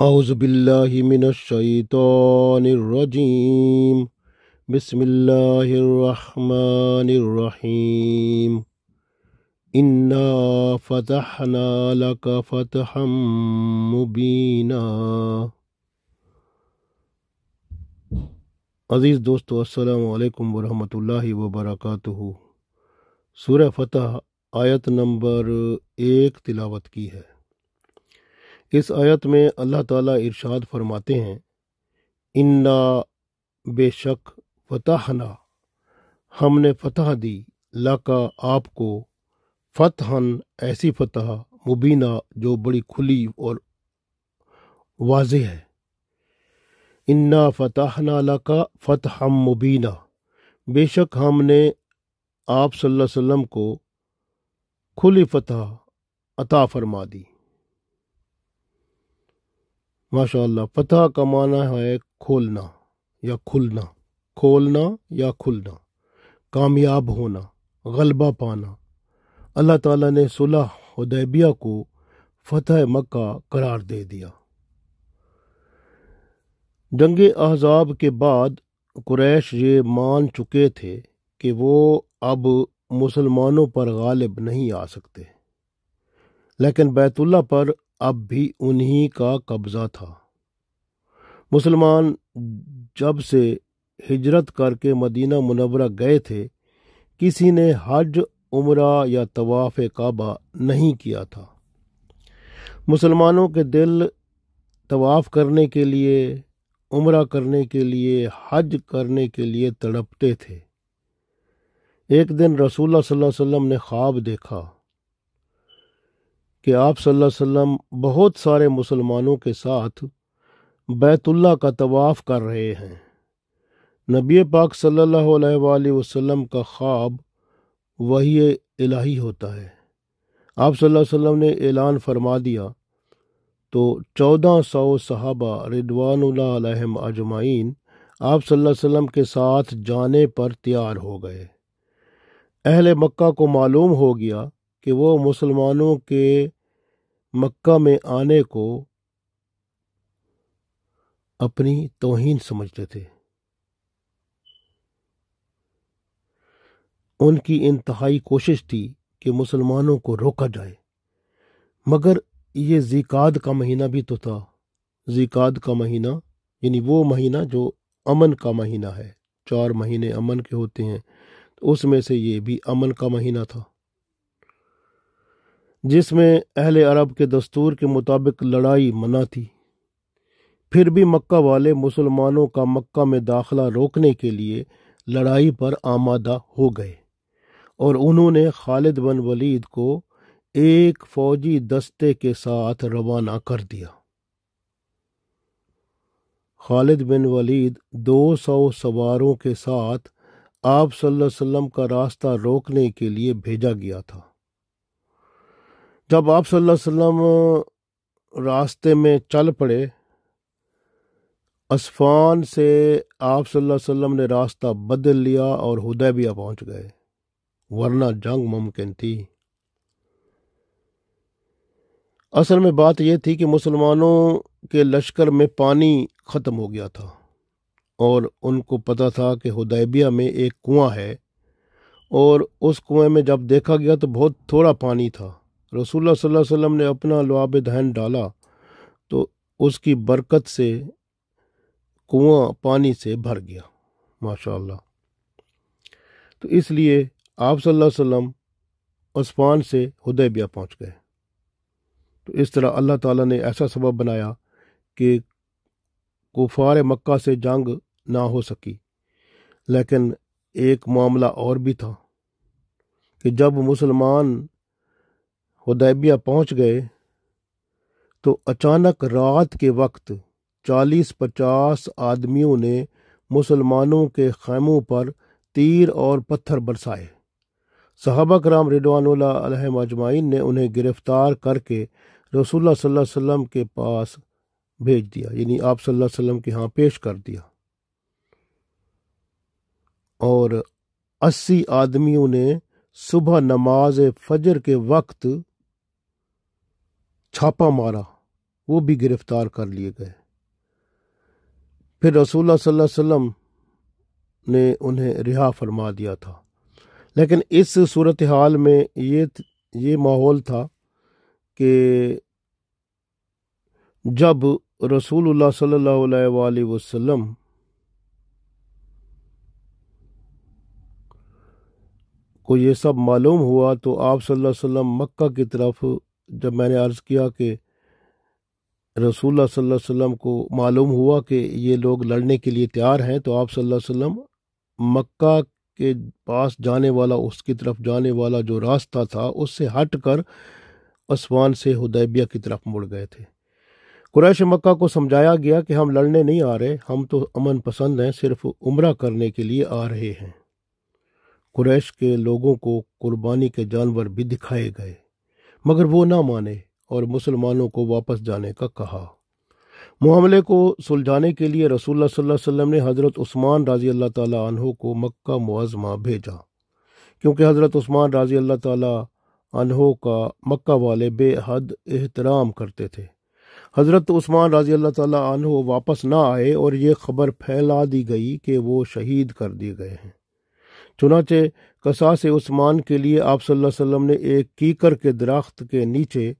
اعوذ باللہ من الشیطان الرجیم بسم اللہ الرحمن الرحیم انا فتحنا لک فتحا مبینا۔ عزیز دوستو، السلام علیکم ورحمۃ اللہ وبرکاتہ۔ سورہ فتح آیت نمبر 1 تلاوت کی ہے۔ اس آیت میں اللہ تعالیٰ ارشاد فرماتے ہیں، انا بے شک فتحنا ہم نے فتح دی، لکا آپ کو، فتحن ایسی فتح، مبینہ جو بڑی کھلی اور واضح ہے۔ انا فتحنا لکا فتحا مبینہ، بے شک ہم نے آپ صلی اللہ علیہ وسلم کو کھلی فتح عطا فرما دی۔ ماشاء اللہ، فتح کا معنی ہے کھولنا یا کھلنا، کھولنا یا کھلنا، کامیاب ہونا، غلبہ پانا۔ اللہ تعالیٰ نے صلح حدیبیہ کو فتح مکہ قرار دے دیا۔ جنگ احزاب کے بعد قریش یہ مان چکے تھے کہ وہ اب مسلمانوں پر غالب نہیں آ سکتے، لیکن بیت اللہ پر اب بھی انہی کا قبضہ تھا۔ مسلمان جب سے ہجرت کر کے مدینہ منورہ گئے تھے، کسی نے حج، عمرہ یا طواف کعبہ نہیں کیا تھا۔ مسلمانوں کے دل طواف کرنے کے لیے، عمرہ کرنے کے لیے، حج کرنے کے لیے تڑپتے تھے۔ ایک دن رسول اللہ صلی اللہ علیہ وسلم نے خواب دیکھا کہ آپ صلی اللہ علیہ وسلم بہت سارے مسلمانوں کے ساتھ بیت اللہ کا طواف کر رہے ہیں۔ نبی پاک صلی اللہ علیہ وآلہ وسلم کا خواب وحی الہی ہوتا ہے۔ آپ صلی اللہ علیہ وسلم نے اعلان فرما دیا تو 1400 صحابہ رضوان اللہ علیہم اجمعین آپ صلی اللہ علیہ وسلم کے ساتھ جانے پر تیار ہو گئے۔ اہل مکہ کو معلوم ہو گیا کہ وہ مسلمانوں کے مکہ میں آنے کو اپنی توہین سمجھتے تھے۔ ان کی انتہائی کوشش تھی کہ مسلمانوں کو روکا جائے، مگر یہ ذیقعد کا مہینہ بھی تو تھا۔ ذیقعد کا مہینہ یعنی وہ مہینہ جو امن کا مہینہ ہے، 4 مہینے امن کے ہوتے ہیں، تو اس میں سے یہ بھی امن کا مہینہ تھا، جس میں اہل عرب کے دستور کے مطابق لڑائی منع تھی۔ پھر بھی مکہ والے مسلمانوں کا مکہ میں داخلہ روکنے کے لیے لڑائی پر آمادہ ہو گئے، اور انہوں نے خالد بن ولید کو ایک فوجی دستے کے ساتھ روانہ کر دیا۔ خالد بن ولید 200 سواروں کے ساتھ آپ صلی اللہ علیہ وسلم کا راستہ روکنے کے لیے بھیجا گیا تھا۔ جب آپ صلی اللہ علیہ وسلم راستے میں چل پڑے، اسفان سے آپ صلی اللہ علیہ وسلم نے راستہ بدل لیا اور حدیبیہ پہنچ گئے، ورنہ جنگ ممکن تھی۔ اصل میں بات یہ تھی کہ مسلمانوں کے لشکر میں پانی ختم ہو گیا تھا، اور ان کو پتہ تھا کہ حدیبیہ میں ایک کنواں ہے، اور اس کنویں میں جب دیکھا گیا تو بہت تھوڑا پانی تھا۔ رسول اللہ صلی اللہ علیہ وسلم نے اپنا لعاب دہن ڈالا تو اس کی برکت سے کنواں پانی سے بھر گیا، ماشاءاللہ۔ تو اس لیے آپ صلی اللہ علیہ وسلم عسفان سے حدیبیہ پہنچ گئے۔ تو اس طرح اللہ تعالیٰ نے ایسا سبب بنایا کہ کفار مکہ سے جنگ نہ ہو سکی۔ لیکن ایک معاملہ اور بھی تھا کہ جب مسلمان حدیبیہ پہنچ گئے تو اچانک رات کے وقت 40-50 آدمیوں نے مسلمانوں کے خیموں پر تیر اور پتھر برسائے۔ صحابہ کرام رضوان اللہ علیہم اجمعین نے انہیں گرفتار کر کے رسول اللہ صلی اللہ علیہ وسلم کے پاس بھیج دیا، یعنی آپ صلی اللہ علیہ وسلم کے ہاں پیش کر دیا، اور 80 آدمیوں نے صبح نماز فجر کے وقت چھاپا مارا وہ بھی گرفتار کر لیے گئے۔ پھر رسول اللہ صلی اللہ علیہ وسلم نے انہیں رہا فرما دیا تھا۔ لیکن اس صورتحال میں یہ ماحول تھا کہ جب رسول اللہ صلی اللہ علیہ وآلہ وسلم کو یہ سب معلوم ہوا تو آپ صلی اللہ علیہ وسلم مکہ کی طرف، جب میں نے عرض کیا کہ رسول اللہ صلی اللہ علیہ وسلم کو معلوم ہوا کہ یہ لوگ لڑنے کے لیے تیار ہیں، تو آپ صلی اللہ علیہ وسلم مکہ کے پاس جانے والا، اس کی طرف جانے والا جو راستہ تھا اس سے ہٹ کر اسوان سے حدیبیہ کی طرف مڑ گئے تھے۔ قریش مکہ کو سمجھایا گیا کہ ہم لڑنے نہیں آ رہے، ہم تو امن پسند ہیں، صرف عمرہ کرنے کے لیے آ رہے ہیں۔ قریش کے لوگوں کو قربانی کے جانور بھی دکھائے گئے، مگر وہ نہ مانے اور مسلمانوں کو واپس جانے کا کہا۔ معاملے کو سلجھانے کے لیے رسول اللہ صلی اللہ علیہ وسلم نے حضرت عثمان رضی اللہ تعالیٰ عنہ کو مکہ معظمہ بھیجا، کیونکہ حضرت عثمان رضی اللہ تعالیٰ عنہ کا مکہ والے بے حد احترام کرتے تھے۔ حضرت عثمان رضی اللہ تعالیٰ عنہ واپس نہ آئے اور یہ خبر پھیلا دی گئی کہ وہ شہید کر دیے گئے ہیں۔ چنانچہ قصاص عثمان کے لیے آپ صلی اللہ علیہ وسلم نے ایک کیکر کے درخت کے نیچے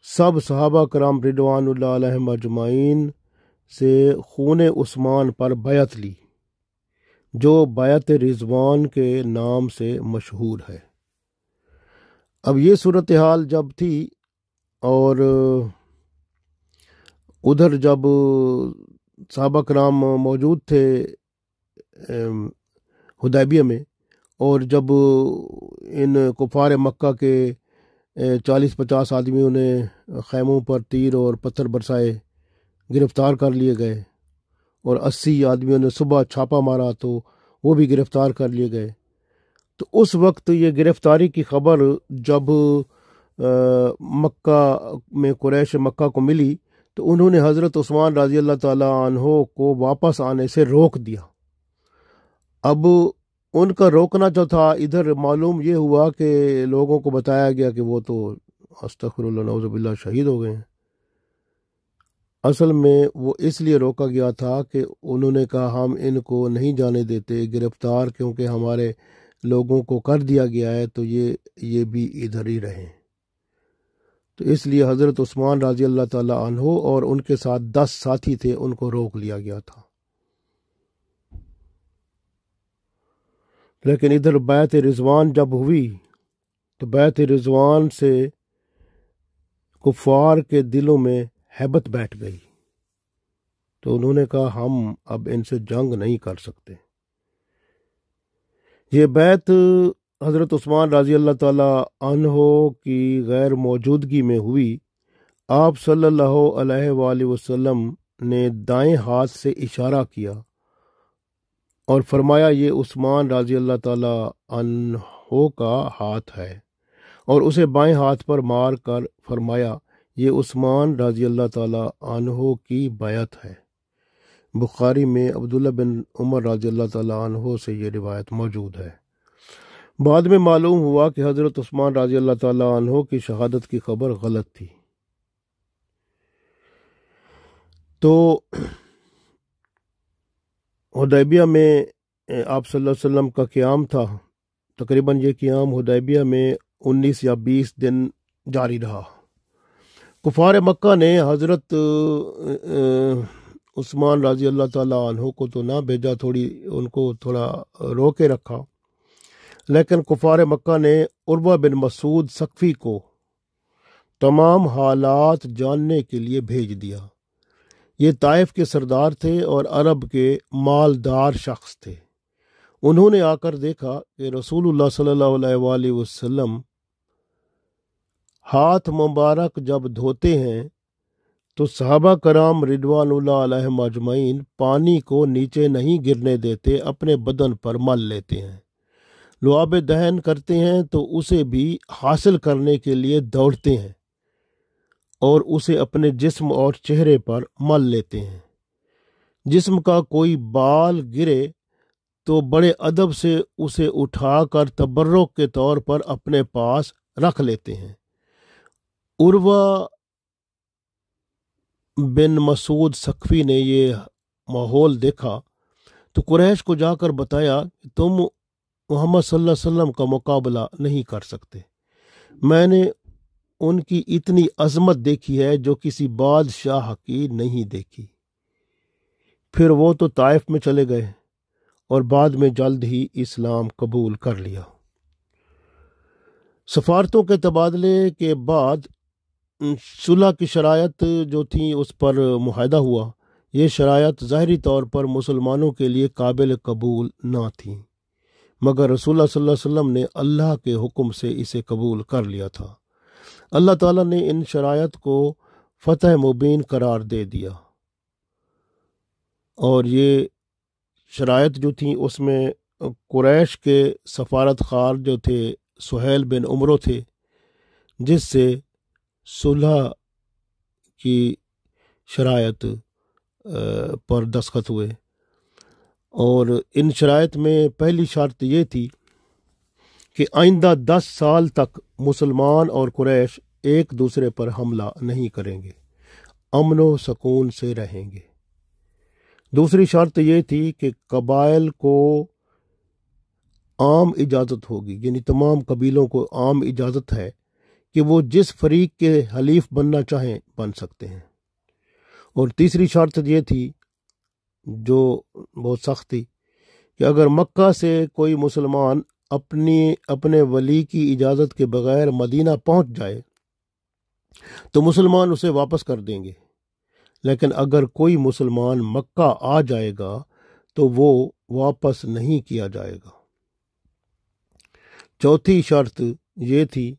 سب صحابہ کرام رضوان اللہ علیہم اجمعین سے خون عثمان پر بیعت لی، جو بیعت رضوان کے نام سے مشہور ہے۔ اب یہ صورتحال جب تھی اور ادھر جب صحابہ کرام موجود تھے حدیبیہ میں، اور جب ان کفار مکہ کے 40-50 آدمیوں نے خیموں پر تیر اور پتھر برسائے، گرفتار کر لیے گئے، اور 80 آدمیوں نے صبح چھاپا مارا تو وہ بھی گرفتار کر لیے گئے۔ تو اس وقت یہ گرفتاری کی خبر جب مکہ میں قریش مکہ کو ملی تو انہوں نے حضرت عثمان رضی اللہ تعالیٰ عنہ کو واپس آنے سے روک دیا۔ اب ان کا روکنا جو تھا، ادھر معلوم یہ ہوا کہ لوگوں کو بتایا گیا کہ وہ تو استغفر اللہ نعوذ باللہ شہید ہو گئے ہیں۔ اصل میں وہ اس لیے روکا گیا تھا کہ انہوں نے کہا ہم ان کو نہیں جانے دیتے گرفتار، کیونکہ ہمارے لوگوں کو کر دیا گیا ہے تو یہ بھی ادھر ہی رہیں۔ تو اس لیے حضرت عثمان رضی اللہ تعالیٰ عنہ اور ان کے ساتھ 10 ساتھی تھے، ان کو روک لیا گیا تھا۔ لیکن ادھر بیعت رضوان جب ہوئی تو بیعت رضوان سے کفار کے دلوں میں ہیبت بیٹھ گئی، تو انہوں نے کہا ہم اب ان سے جنگ نہیں کر سکتے۔ یہ بیعت حضرت عثمان رضی اللہ تعالیٰ عنہ کی غیر موجودگی میں ہوئی۔ آپ صلی اللہ علیہ وآلہ وسلم نے دائیں ہاتھ سے اشارہ کیا اور فرمایا یہ عثمان رضی اللہ تعالیٰ عنہ کا ہاتھ ہے، اور اسے بائیں ہاتھ پر مار کر فرمایا یہ عثمان رضی اللہ تعالیٰ عنہ کی بیعت ہے۔ بخاری میں عبداللہ بن عمر رضی اللہ تعالیٰ عنہ سے یہ روایت موجود ہے۔ بعد میں معلوم ہوا کہ حضرت عثمان رضی اللہ تعالیٰ عنہ کی شہادت کی خبر غلط تھی۔ تو حدیبیہ میں آپ صلی اللہ علیہ وسلم کا قیام تھا، تقریباً یہ قیام حدیبیہ میں 19 یا 20 دن جاری رہا۔ کفار مکہ نے حضرت عثمان رضی اللہ تعالیٰ عنہ کو تو نہ بھیجا، ان کو تھوڑا روکے رکھا، لیکن کفار مکہ نے عروہ بن مسعود ثقفی کو تمام حالات جاننے کے لیے بھیج دیا۔ یہ طائف کے سردار تھے اور عرب کے مالدار شخص تھے۔ انہوں نے آ کر دیکھا کہ رسول اللہ صلی اللہ علیہ وآلہ وسلم ہاتھ مبارک جب دھوتے ہیں تو صحابہ کرام رضوان اللہ علیہم اجمعین پانی کو نیچے نہیں گرنے دیتے، اپنے بدن پر مل لیتے ہیں، لعاب دہن کرتے ہیں تو اسے بھی حاصل کرنے کے لیے دوڑتے ہیں اور اسے اپنے جسم اور چہرے پر مل لیتے ہیں۔ جسم کا کوئی بال گرے تو بڑے ادب سے اسے اٹھا کر تبرک کے طور پر اپنے پاس رکھ لیتے ہیں۔ عروہ بن مسعود ثقفی نے یہ ماحول دیکھا تو قریش کو جا کر بتایا کہ تم محمد صلی اللہ علیہ وسلم کا مقابلہ نہیں کر سکتے، میں نے ان کی اتنی عظمت دیکھی ہے جو کسی بادشاہ کی نہیں دیکھی۔ پھر وہ تو طائف میں چلے گئے اور بعد میں جلد ہی اسلام قبول کر لیا۔ سفارتوں کے تبادلے کے بعد صلح کی شرائط جو تھیں اس پر معاہدہ ہوا۔ یہ شرائط ظاہری طور پر مسلمانوں کے لیے قابل قبول نہ تھیں، مگر رسول اللہ صلی اللہ علیہ وسلم نے اللہ کے حکم سے اسے قبول کر لیا تھا۔ اللہ تعالیٰ نے ان شرائط کو فتح مبین قرار دے دیا، اور یہ شرائط جو تھیں اس میں قریش کے سفارت خار جو تھے سہیل بن عمرو تھے، جس سے صلح کی شرائط پر دستخط ہوئے، اور ان شرائط میں پہلی شرط یہ تھی کہ آئندہ 10 سال تک مسلمان اور قریش ایک دوسرے پر حملہ نہیں کریں گے، امن و سکون سے رہیں گے۔ دوسری شرط یہ تھی کہ قبائل کو عام اجازت ہوگی، یعنی تمام قبیلوں کو عام اجازت ہے کہ وہ جس فریق کے حلیف بننا چاہیں بن سکتے ہیں۔ اور تیسری شرط یہ تھی جو بہت سخت تھی کہ اگر مکہ سے کوئی مسلمان اپنے ولی کی اجازت کے بغیر مدینہ پہنچ جائے تو مسلمان اسے واپس کر دیں گے، لیکن اگر کوئی مسلمان مکہ آ جائے گا تو وہ واپس نہیں کیا جائے گا۔ چوتھی شرط یہ تھی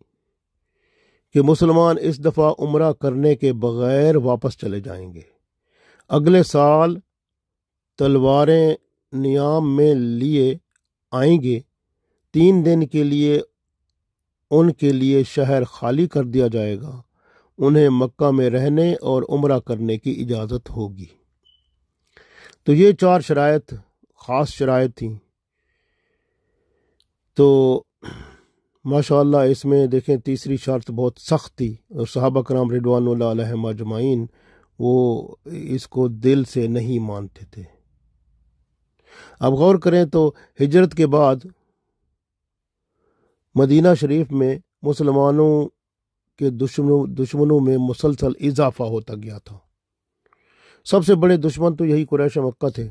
کہ مسلمان اس دفعہ عمرہ کرنے کے بغیر واپس چلے جائیں گے، اگلے سال تلواریں نیام میں لیے آئیں گے، 3 دن کے لیے ان کے لیے شہر خالی کر دیا جائے گا، انہیں مکہ میں رہنے اور عمرہ کرنے کی اجازت ہوگی۔ تو یہ 4 شرائط خاص شرائط تھیں۔ تو ماشاءاللہ اس میں دیکھیں تیسری شرط بہت سخت تھی، اور صحابہ کرام رضوان اللہ علیہم اجمعین وہ اس کو دل سے نہیں مانتے تھے۔ اب غور کریں تو ہجرت کے بعد مدینہ شریف میں مسلمانوں کے دشمنوں میں مسلسل اضافہ ہوتا گیا تھا۔ سب سے بڑے دشمن تو یہی قریش مکہ تھے۔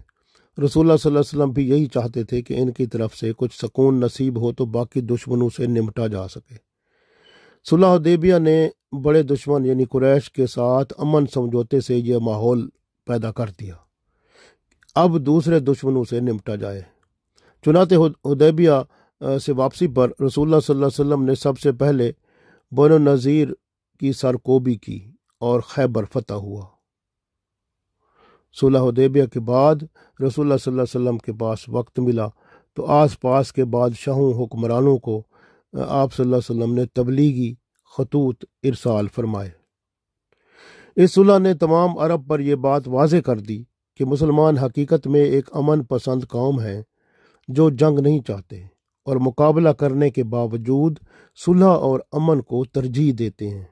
رسول اللہ صلی اللہ علیہ وسلم بھی یہی چاہتے تھے کہ ان کی طرف سے کچھ سکون نصیب ہو تو باقی دشمنوں سے نمٹا جا سکے۔ صلح حدیبیہ نے بڑے دشمن یعنی قریش کے ساتھ امن سمجھوتے سے یہ ماحول پیدا کر دیا، اب دوسرے دشمنوں سے نمٹا جائے۔ چنانچہ حدیبیہ سے واپسی پر رسول اللہ صلی اللہ علیہ وسلم نے سب سے پہلے بنو نذیر کی سرکوبی کی اور خیبر فتح ہوا۔ صلح حدیبیہ کے بعد رسول اللہ صلی اللہ علیہ وسلم کے پاس وقت ملا تو آس پاس کے بادشاہوں حکمرانوں کو آپ صلی اللہ علیہ وسلم نے تبلیغی خطوط ارسال فرمائے۔ اس صلح نے تمام عرب پر یہ بات واضح کر دی کہ مسلمان حقیقت میں ایک امن پسند قوم ہیں جو جنگ نہیں چاہتے اور مقابلہ کرنے کے باوجود صلح اور امن کو ترجیح دیتے ہیں۔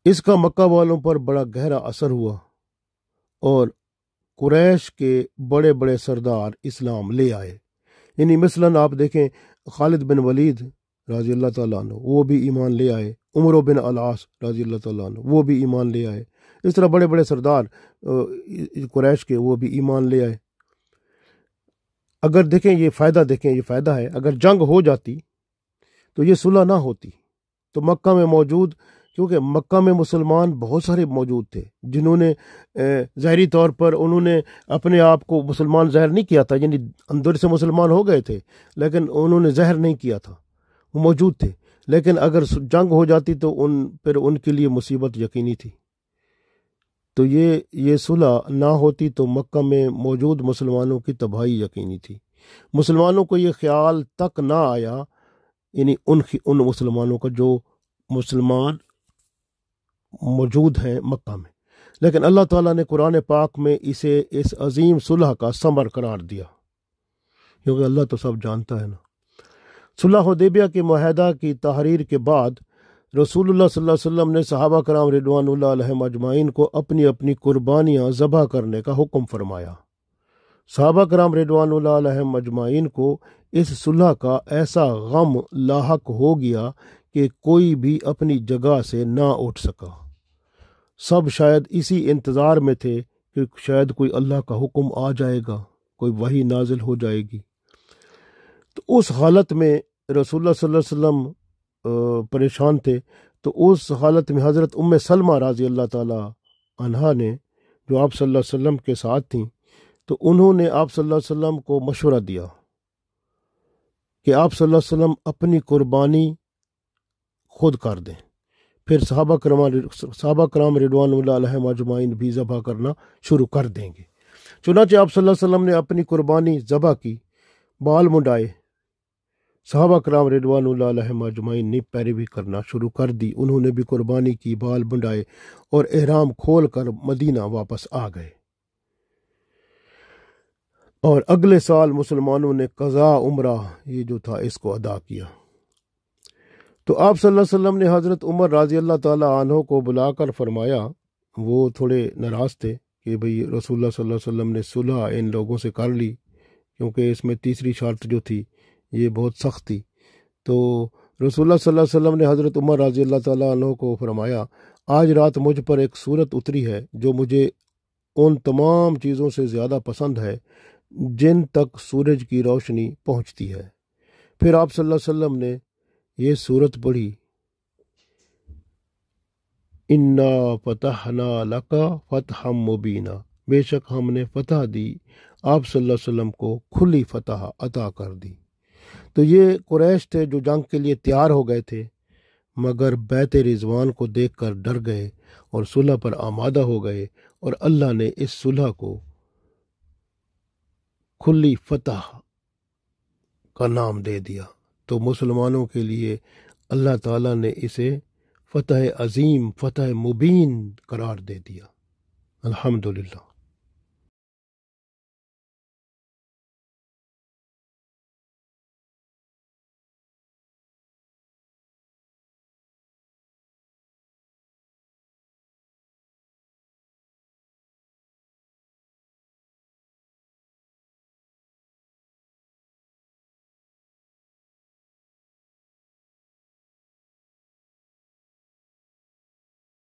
اس کا مکہ والوں پر بڑا گہرا اثر ہوا اور قریش کے بڑے بڑے سردار اسلام لے آئے۔ یعنی مثلاً آپ دیکھیں خالد بن ولید رضی اللہ تعالیٰ عنہ وہ بھی ایمان لے آئے، عمرو بن العاص رضی اللہ تعالیٰ عنہ وہ بھی ایمان لے آئے، اس طرح بڑے بڑے سردار قریش کے وہ بھی ایمان لے آئے۔ اگر دیکھیں یہ فائدہ ہے، اگر جنگ ہو جاتی تو یہ صلح نہ ہوتی تو مکہ میں موجود، کیونکہ مکہ میں مسلمان بہت سارے موجود تھے جنہوں نے ظاہری طور پر انہوں نے اپنے آپ کو مسلمان ظاہر نہیں کیا تھا، یعنی اندر سے مسلمان ہو گئے تھے لیکن انہوں نے ظاہر نہیں کیا تھا، وہ موجود تھے، لیکن اگر جنگ ہو جاتی تو پھر ان کے لیے مصیبت یقینی تھی۔ تو یہ صلح نہ ہوتی تو مکہ میں موجود مسلمانوں کی تباہی یقینی تھی۔ مسلمانوں کو یہ خیال تک نہ آیا، یعنی ان مسلمانوں کا جو مسلمان موجود ہیں مکہ میں، لیکن اللہ تعالیٰ نے قرآن پاک میں اسے اس عظیم صلح کا ثمر قرار دیا، کیونکہ اللہ تو سب جانتا ہے نا۔ صلح حدیبیہ کے معاہدہ کی تحریر کے بعد رسول اللہ صلی اللہ علیہ وسلم نے صحابہ کرام رضوان اللہ علیہم اجمعین کو اپنی اپنی قربانیاں ذبح کرنے کا حکم فرمایا۔ صحابہ کرام رضوان اللہ علیہم اجمعین کو اس صلح کا ایسا غم لاحق ہو گیا کہ کوئی بھی اپنی جگہ سے نہ اٹھ سکا۔ سب شاید اسی انتظار میں تھے کہ شاید کوئی اللہ کا حکم آ جائے گا، کوئی وحی نازل ہو جائے گی۔ تو اس حالت میں رسول اللہ صلی اللہ علیہ وسلم پریشان تھے۔ تو اس حالت میں حضرت ام سلمہ رضی اللہ تعالی عنہا نے، جو آپ صلی اللہ علیہ وسلم کے ساتھ تھیں، تو انہوں نے آپ صلی اللہ علیہ وسلم کو مشورہ دیا کہ آپ صلی اللہ علیہ وسلم اپنی قربانی خود کر دیں، پھر صحابہ کرام رضوان اللہ علیہم اجمعین بھی ذبح کرنا شروع کر دیں گے۔ چنانچہ آپ صلی اللہ علیہ وسلم نے اپنی قربانی ذبح کی، بال منڈائے، صحابہ کرام رضوان اللہ علیہم اجمعین نے پیروی کرنا شروع کر دی۔ انہوں نے بھی قربانی کی، بال منڈائے اور احرام کھول کر مدینہ واپس آ گئے، اور اگلے سال مسلمانوں نے قضاء عمرہ یہ جو تھا اس کو ادا کیا۔ تو آپ صلی اللہ علیہ وسلم نے حضرت عمر رضی اللہ تعالی عنہ کو بلا کر فرمایا، وہ تھوڑے ناراض تھے کہ بھئی رسول اللہ صلی اللہ علیہ وسلم نے صلح ان لوگوں سے کر لی، کیونکہ اس میں تیسری شرط جو تھی یہ بہت سخت تھی۔ تو رسول اللہ صلی اللہ علیہ وسلم نے حضرت عمر رضی اللہ تعالیٰ عنہ کو فرمایا، آج رات مجھ پر ایک صورت اتری ہے جو مجھے ان تمام چیزوں سے زیادہ پسند ہے جن تک سورج کی روشنی پہنچتی ہے۔ پھر آپ صلی اللہ علیہ وسلم نے یہ صورت پڑھی، انا فتحنا لک فتحا مبینا، بے شک ہم نے فتح دی، آپ صلی اللہ علیہ وسلم کو کھلی فتح عطا کر دی۔ تو یہ قریش تھے جو جنگ کے لیے تیار ہو گئے تھے، مگر بیت رضوان کو دیکھ کر ڈر گئے اور صلح پر آمادہ ہو گئے، اور اللہ نے اس صلح کو کھلی فتح کا نام دے دیا۔ تو مسلمانوں کے لیے اللہ تعالیٰ نے اسے فتح عظیم، فتح مبین قرار دے دیا۔ الحمدللہ۔